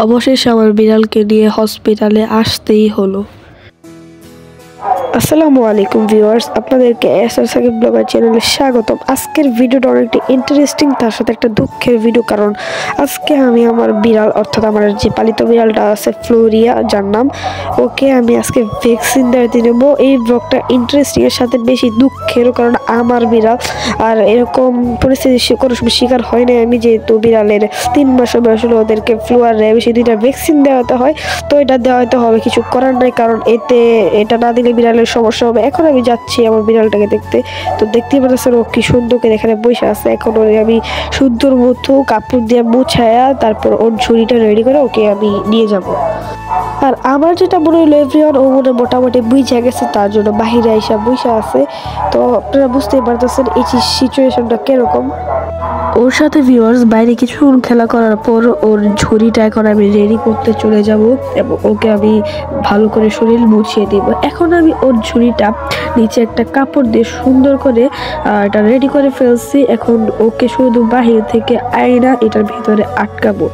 অবশেষে আমার বিড়ালকে নিয়ে হসপিটালে আসতেই হলো। আসসালামু আলাইকুম ভিউয়ার্স, আপনাদেরকে এসআর সাকিব ব্লগার চ্যানেলে স্বাগতম। আজকের ভিডিওটা অনেকটা ইন্টারেস্টিং, তার সাথে একটা দুঃখের ভিডিও। কারণ আজকে আমি আমার বিড়াল, অর্থাৎ আমার যে পালিত বিড়ালটা আছে ফ্লোরিয়া, যার নাম, ওকে আমি আজকে ভ্যাকসিন দেওয়াতে নেবো। এই ব্লগটা ইন্টারেস্টিং এর সাথে বেশি দুঃখেরও, কারণ আমার বিড়াল আর এরকম পরিস্থিতির কোনো সময় শিকার হয় না আমি, যেহেতু বিড়ালের 3 মাস বয়স হলে ওদেরকে ফ্লু আর র্যাবিস 2টা ভ্যাকসিন দেওয়াতে হয়। তো এটা দেওয়াতে হবে, কিছু করার নাই, কারণ এটা না দিলে বিড়ালের সমস্যা হবে। এখন আমি যাচ্ছি আমার বিড়ালটাকে দেখতে। তো দেখতেই পাচ্ছেন ও কি সুন্দর করে এখানে বসে আছে। এখন ওরে আমি সুন্দর মতো কাপড় দিয়ে মুছায়া তারপর ওর ঝুড়িটা রেডি করে ওকে আমি নিয়ে যাব। আর আমার যেটা মনে হলো এভরিওয়ান, ও মনে মোটামুটি বুঝে গেছে, তার জন্য বাহিরে আইসা বসে আছে। তো আপনারা বুঝতেই পারতেছেন এই সিচুয়েশনটা কিরকম। ওর সাথে ভিউয়ার্স বাইরে কিছুক্ষণ খেলা করার পর ওর ঝুড়িটা এখন আমি রেডি করতে চলে যাব এবং ওকে আমি ভালো করে শরীর মুছিয়ে দিব। এখন আমি ওর ঝুড়িটা নিচে একটা কাপড় দিয়ে সুন্দর করে এটা রেডি করে ফেলছি। এখন ওকে শুধু বাহির থেকে আয়না এটার ভিতরে আটকাবো।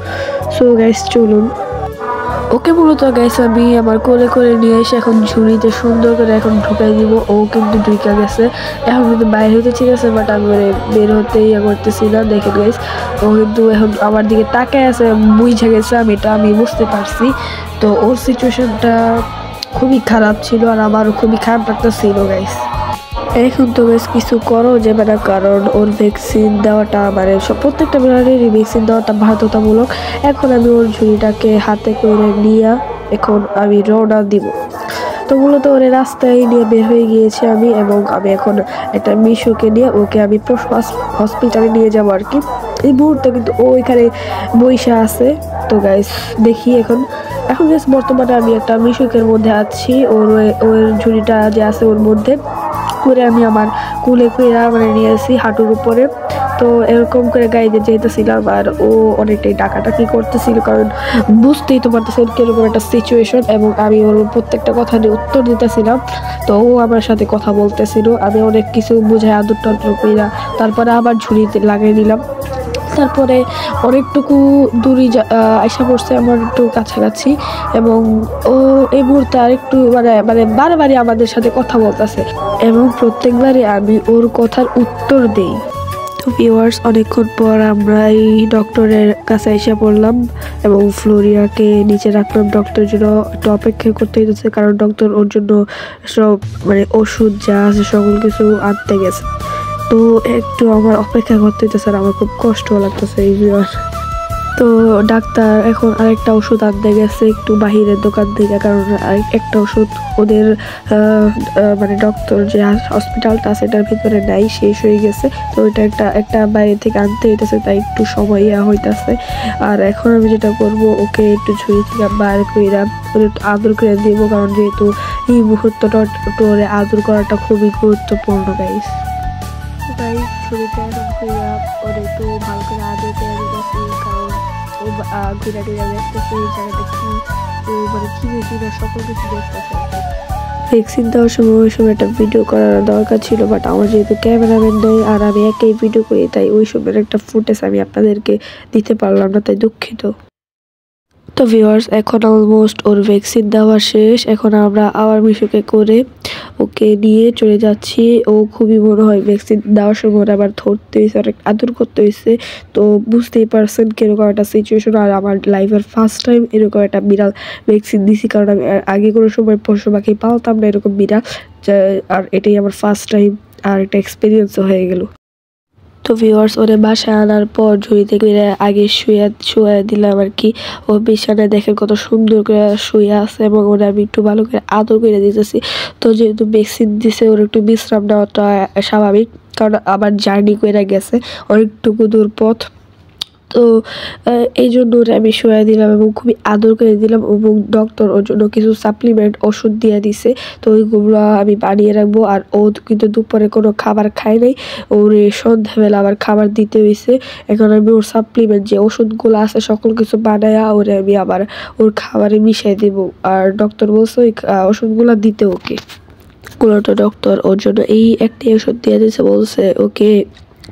সো গাইস চলুন। ওকে মূলত গাইস আমি আমার কোলে করে নিয়ে এসে এখন ঝুড়িতে সুন্দর করে এখন ঢুকাই দিব। ও কিন্তু ঢুকে গেছে, এখন কিন্তু বাইরে হতে ঠিক আছে, বাট আমি বের হতে করতেছি না। দেখেন গাইস, ও কিন্তু এখন আমার দিকে তাকায় আছে, বুঝে গেছে আমি বুঝতে পারছি। তো ওর সিচুয়েশনটা খুবই খারাপ ছিল আর আমারও খুবই খারাপ লাগতেছিল গাইস। এখন তো বেশ কিছু করো যাবে না, কারণ ওর ভ্যাকসিন দেওয়াটা প্রত্যেকটা বিড়ালেরই ভ্যাকসিন দেওয়াটা বাধ্যতামূলক। এখন আমি ওর ঝুড়িটাকে হাতে করে নিয়ে এখন আমি রওনা দিব। তো মূলত ওরে রাস্তায় নিয়ে বের হয়ে গিয়েছি আমি, এবং আমি এখন একটা মিশুকে নিয়ে ওকে আমি হসপিটালে নিয়ে যাবো আর কি। এই মুহূর্তে কিন্তু ও এখানে বইসা আছে। তো গাইস দেখি এখন গাইস বর্তমানে আমি একটা মিশুকের মধ্যে আছি। ওর ঝুড়িটা যে আছে ওর মধ্যে করে আমি আমার কুলে করে নিয়েছি হাঁটুর উপরে। তো এরকম করে গাইতে যেতেছিলাম আর ও অনেকটাই ডাকাটাকি করতেছিল, কারণ বুঝতেই তো পারতেছেন কিরকম একটা সিচুয়েশন, এবং আমি ওর প্রত্যেকটা কথা নিয়ে উত্তর দিতেছিলাম। তো ও আমার সাথে কথা বলতেছিল, আমি অনেক কিছু বুঝাই আদর টদ্র কইরা তারপরে আবার ঝুড়িতে লাগিয়ে দিলাম। তারপরে অনেকটুকু দূরে আইসা পড়ছে আমার একটু কাছাকাছি, এবং ও এই মুহূর্তে আরেকটু বারবারই আমাদের সাথে কথা বলতেছে, এবং প্রত্যেকবারই আমি ওর কথার উত্তর দেই। তো ভিউয়ার্স অনেকক্ষণ পর আমরা এই ডক্টরের কাছে এসে পড়লাম এবং ফ্লোরিয়াকে নিচে রাখলাম। ডক্টর জন্য একটু অপেক্ষা করতে হচ্ছে, কারণ ডক্টর ওর জন্য সব ওষুধ যা আছে সকল কিছু আনতে গেছে। তো একটু আমার অপেক্ষা করতে হইতেছে আর আমার খুব কষ্ট লাগতেছে এই ভিউয়ার। তো ডাক্তার এখন আরেকটা ওষুধ আনতে গেছে একটু বাহিরের দোকান থেকে, কারণ একটা ওষুধ ওদের ডক্টর যে হসপিটালটা আছে এটার ভিতরে নাই, শেষ হয়ে গেছে। তো এটা একটা বাইরে থেকে আনতে হইতেছে, তাই একটু সময় হইতেছে। আর এখন আমি যেটা করব, ওকে একটু ঝুড়ি থেকে বার কইরা একটু আদর করে দিব, কারণ যেহেতু এই মুহূর্তটা একটু আদর করাটা খুবই গুরুত্বপূর্ণ গাইস। ছুরিটা এখন ঘুরা ওর একটু ভালো করে আদর করে দিতেছি, কারণ ও ঘুরা টুরা দেখতেছে এই জায়গাটা কি, ও কি সকল কিছু দেখতেছে। ভ্যাকসিন দেওয়ার সময় একটা ভিডিও করার দরকার ছিল, বাট আমার যেহেতু ক্যামেরাম্যান নেই আর আমি একাই ভিডিও করি, তাই ওই সময়ের একটা ফুটেজ আমি আপনাদেরকে দিতে পারলাম না, তাই দুঃখিত। তো ভিউয়ার্স এখন অলমোস্ট ওর ভ্যাকসিন দেওয়া শেষ। এখন আমরা আবার মিশুকে করে ওকে নিয়ে চলে যাচ্ছি। ও খুবই মনে হয় ভ্যাকসিন দেওয়ার সময় আবার ধরতে হয়েছে, অনেক আদর করতে হয়েছে। তো বুঝতেই পারছেন কিরকম একটা সিচুয়েশন। আর আমার লাইফের ফার্স্ট টাইম এরকম একটা বিড়াল ভ্যাকসিন দিছি, কারণ আমি আগে কোনো সময় পশু পাখি পালতাম না এরকম বিড়াল, আর এটাই আমার ফার্স্ট টাইম আর একটা এক্সপিরিয়েন্সও হয়ে গেল। তো ভিউয়ার্স ওরে বাসায় আনার পর ঝুড়িতে করে আগে শুয়ে দিলাম আর কি। ও বিছানায় দেখে কত সুন্দর করে শুয়ে আছে, এবং ওরা আমি একটু ভালো করে আদর করে দিতেছি। তো যেহেতু ভ্যাকসিন দিছে ওর একটু বিশ্রাম নেওয়াটা স্বাভাবিক, কারণ আবার জার্নি করে গেছে অনেকটুকু দূর পথ। তো এই জন্য আমি শুয়ে দিলাম এবং খুবই আদর করে দিলাম, এবং ডক্টর ওর জন্য কিছু সাপ্লিমেন্ট ওষুধ দিয়ে দিছে। তো ওইগুলো আমি বানিয়ে রাখবো। আর ও কিন্তু দুপুরে কোনো খাবার খায় নাই, ওর সন্ধ্যাবেলা আবার খাবার দিতে হয়েছে। এখন আমি ওর সাপ্লিমেন্ট যে ওষুধগুলো আছে সকল কিছু বানায়া ওরে আমি আবার ওর খাবারে মিশাই দেবো। আর ডক্টর বলছে ওই ওষুধগুলো দিতে ওকে। মূলত ডক্টর ওর জন্য এই একটি ওষুধ দিয়ে দিয়েছে, বলছে ওকে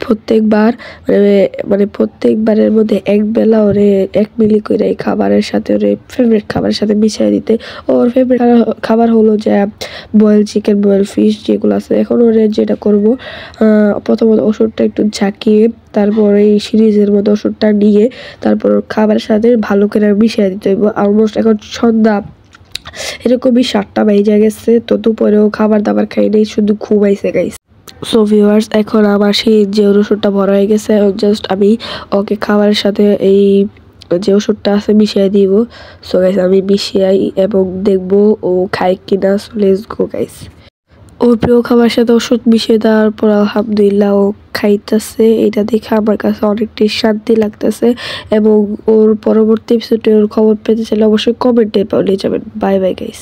প্রত্যেকবার প্রত্যেকবারের মধ্যে এক বেলা ওরে 1 মিলি করে এই খাবারের সাথে ওরে ফেভারিট খাবারের সাথে মিশিয়ে দিতে। ওর ফেভারিট খাবার হলো যে বয়েল চিকেন, বয়েল ফিশ যেগুলো আছে। এখন ওরে যেটা করব, প্রথমত ওষুধটা একটু ঝাঁকিয়ে তারপরে এই সিরিজের মধ্যে ওষুধটা নিয়ে তারপর খাবারের সাথে ভালো করে মিশিয়ে দিতে হইব। অলমোস্ট এখন সন্ধ্যা এরকমই 7টা বেজে গেছে, তো দুপুরেও খাবার দাবার খাই নাই, শুধু ঘুমাইছে গাইস। সো ভিউয়ার্স, এখন আমার সেই যে ওষুধটা ভরা হয়ে গেছে, জাস্ট আমি ওকে খাবারের সাথে এই যে ওষুধটা আছে মিশিয়ে দিব। সো গাইস, আমি মিশিয়াই এবং দেখবো ও খায় কিনা। So let's go guys. ওর প্রিয় খাবারের সাথে ওষুধ মিশিয়ে দেওয়ার পর আলহামদুলিল্লাহ ও খাইতেছে। এটা দেখে আমার কাছে অনেকটাই শান্তি লাগতেছে। এবং ওর পরবর্তী এপিসোডে ওর খবর পেতে চাইলে অবশ্যই কমেন্টে বলে যাবেন। Bye bye guys.